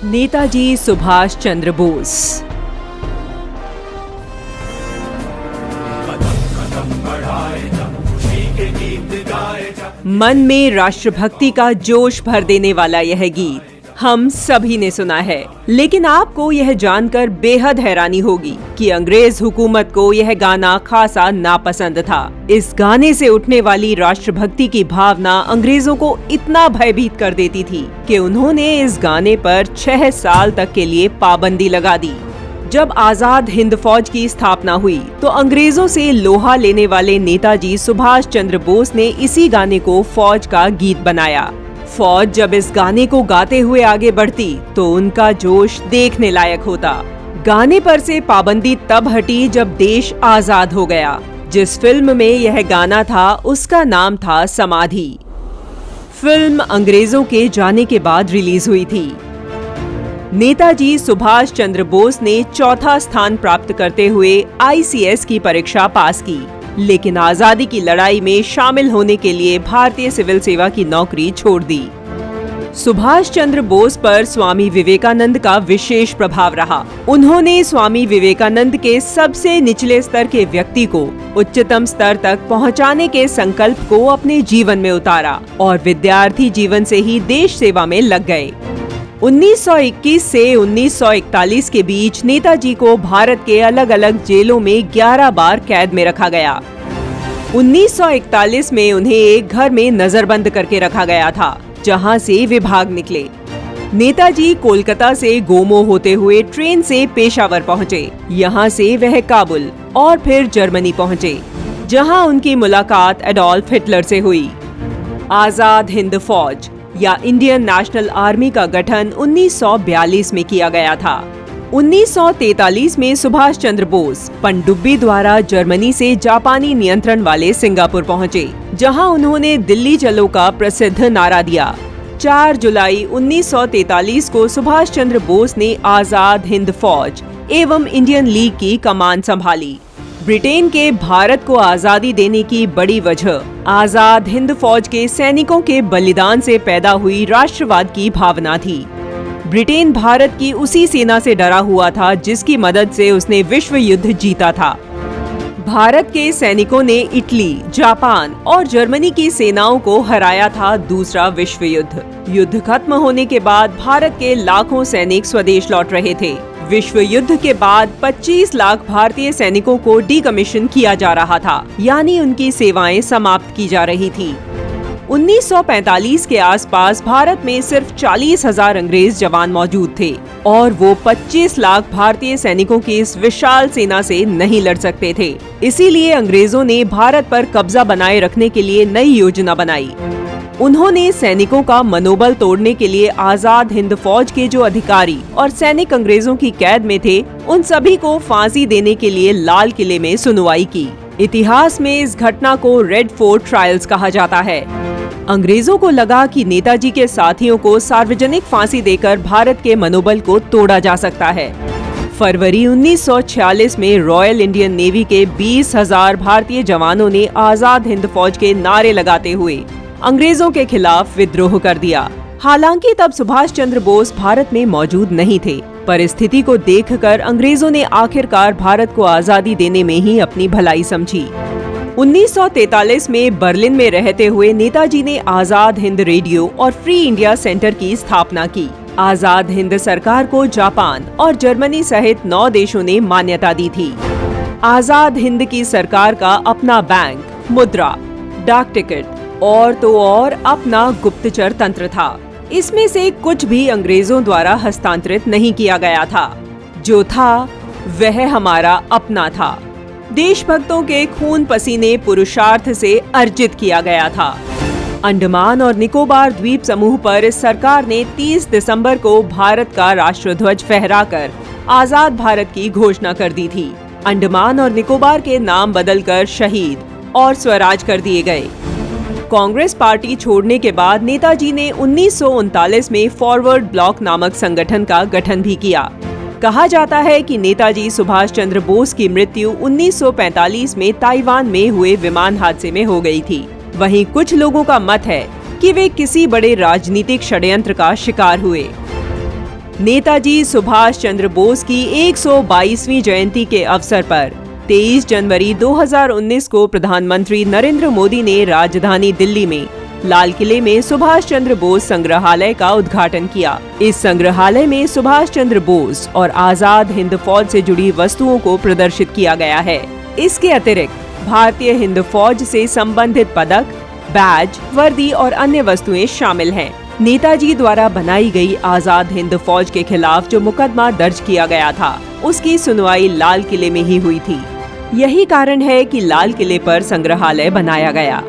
नेताजी सुभाष चंद्र बोस। मन में राष्ट्रभक्ति का जोश भर देने वाला यह गीत हम सभी ने सुना है, लेकिन आपको यह जानकर बेहद हैरानी होगी कि अंग्रेज हुकूमत को यह गाना खासा नापसंद था। इस गाने से उठने वाली राष्ट्रभक्ति की भावना अंग्रेजों को इतना भयभीत कर देती थी कि उन्होंने इस गाने पर 6 साल तक के लिए पाबंदी लगा दी। जब आजाद हिंद फौज की स्थापना हुई तो अंग्रेजों से लोहा लेने वाले नेताजी सुभाष चंद्र बोस ने इसी गाने को फौज का गीत बनाया। फौज जब इस गाने को गाते हुए आगे बढ़ती तो उनका जोश देखने लायक होता। गाने पर से पाबंदी तब हटी जब देश आजाद हो गया। जिस फिल्म में यह गाना था उसका नाम था समाधि। फिल्म अंग्रेजों के जाने के बाद रिलीज हुई थी। नेताजी सुभाष चंद्र बोस ने चौथा स्थान प्राप्त करते हुए ICS की परीक्षा पास की, लेकिन आजादी की लड़ाई में शामिल होने के लिए भारतीय सिविल सेवा की नौकरी छोड़ दी। सुभाष चंद्र बोस पर स्वामी विवेकानंद का विशेष प्रभाव रहा। उन्होंने स्वामी विवेकानंद के सबसे निचले स्तर के व्यक्ति को उच्चतम स्तर तक पहुंचाने के संकल्प को अपने जीवन में उतारा और विद्यार्थी जीवन से ही देश सेवा में लग गए। 1921 से 1941 के बीच नेताजी को भारत के अलग अलग जेलों में 11 बार कैद में रखा गया। 1941 में उन्हें एक घर में नजरबंद करके रखा गया था, जहां से विभाग निकले। नेताजी कोलकाता से गोमो होते हुए ट्रेन से पेशावर पहुंचे। यहां से वह काबुल और फिर जर्मनी पहुंचे, जहां उनकी मुलाकात एडोल्फ हिटलर से हुई। आजाद हिंद फौज या इंडियन नेशनल आर्मी का गठन 1942 में किया गया था। 1943 में सुभाष चंद्र बोस पनडुब्बी द्वारा जर्मनी से जापानी नियंत्रण वाले सिंगापुर पहुंचे, जहां उन्होंने दिल्ली चलो का प्रसिद्ध नारा दिया। 4 जुलाई 1943 को सुभाष चंद्र बोस ने आजाद हिंद फौज एवं इंडियन लीग की कमान संभाली। ब्रिटेन के भारत को आजादी देने की बड़ी वजह आजाद हिंद फौज के सैनिकों के बलिदान से पैदा हुई राष्ट्रवाद की भावना थी। ब्रिटेन भारत की उसी सेना से डरा हुआ था जिसकी मदद से उसने विश्व युद्ध जीता था। भारत के सैनिकों ने इटली, जापान और जर्मनी की सेनाओं को हराया था दूसरा विश्व युद्ध। युद्ध खत्म होने के बाद भारत के लाखों सैनिक स्वदेश लौट रहे थे। विश्व युद्ध के बाद 25 लाख भारतीय सैनिकों को डीकमीशन किया जा रहा था, यानी उनकी सेवाएं समाप्त की जा रही थी। 1945 के आसपास भारत में सिर्फ 40,000 अंग्रेज जवान मौजूद थे और वो 25 लाख भारतीय सैनिकों की इस विशाल सेना से नहीं लड़ सकते थे। इसीलिए अंग्रेजों ने भारत पर कब्जा बनाए रखने के लिए नई योजना बनाई। उन्होंने सैनिकों का मनोबल तोड़ने के लिए आजाद हिंद फौज के जो अधिकारी और सैनिक अंग्रेजों की कैद में थे, उन सभी को फांसी देने के लिए लाल किले में सुनवाई की। इतिहास में इस घटना को रेड फोर्ट ट्रायल्स कहा जाता है। अंग्रेजों को लगा कि नेताजी के साथियों को सार्वजनिक फांसी देकर भारत के मनोबल को तोड़ा जा सकता है। फरवरी 1946 में रॉयल इंडियन नेवी के 20,000 भारतीय जवानों ने आजाद हिंद फौज के नारे लगाते हुए अंग्रेजों के खिलाफ विद्रोह कर दिया। हालांकि तब सुभाष चंद्र बोस भारत में मौजूद नहीं थे। परिस्थिति को देखकर अंग्रेजों ने आखिरकार भारत को आजादी देने में ही अपनी भलाई समझी। 1943 में बर्लिन में रहते हुए नेताजी ने आजाद हिंद रेडियो और फ्री इंडिया सेंटर की स्थापना की। आजाद हिंद सरकार को जापान और जर्मनी सहित 9 देशों ने मान्यता दी थी। आजाद हिंद की सरकार का अपना बैंक, मुद्रा, डाक टिकट और तो और अपना गुप्तचर तंत्र था। इसमें से कुछ भी अंग्रेजों द्वारा हस्तांतरित नहीं किया गया था। जो था वह हमारा अपना था। देशभक्तों के खून पसीने पुरुषार्थ से अर्जित किया गया था। अंडमान और निकोबार द्वीप समूह पर इस सरकार ने 30 दिसंबर को भारत का राष्ट्रध्वज फहराकर आजाद भारत की घोषणा कर दी थी। अंडमान और निकोबार के नाम बदलकर शहीद और स्वराज कर दिए गए। कांग्रेस पार्टी छोड़ने के बाद नेताजी ने 1939 में फॉरवर्ड ब्लॉक नामक संगठन का गठन भी किया। कहा जाता है कि नेताजी सुभाष चंद्र बोस की मृत्यु 1945 में ताइवान में हुए विमान हादसे में हो गई थी। वहीं कुछ लोगों का मत है कि वे किसी बड़े राजनीतिक षड्यंत्र का शिकार हुए। नेताजी सुभाष चंद्र बोस की 122वीं जयंती के अवसर पर 23 जनवरी 2019 को प्रधानमंत्री नरेंद्र मोदी ने राजधानी दिल्ली में लाल किले में सुभाष चंद्र बोस संग्रहालय का उद्घाटन किया। इस संग्रहालय में सुभाष चंद्र बोस और आजाद हिंद फौज से जुड़ी वस्तुओं को प्रदर्शित किया गया है। इसके अतिरिक्त भारतीय हिंद फौज से संबंधित पदक, बैज, वर्दी और अन्य वस्तुएं शामिल हैं। नेताजी द्वारा बनाई गई आजाद हिंद फौज के खिलाफ जो मुकदमा दर्ज किया गया था, उसकी सुनवाई लाल किले में ही हुई थी। यही कारण है कि लाल किले पर संग्रहालय बनाया गया।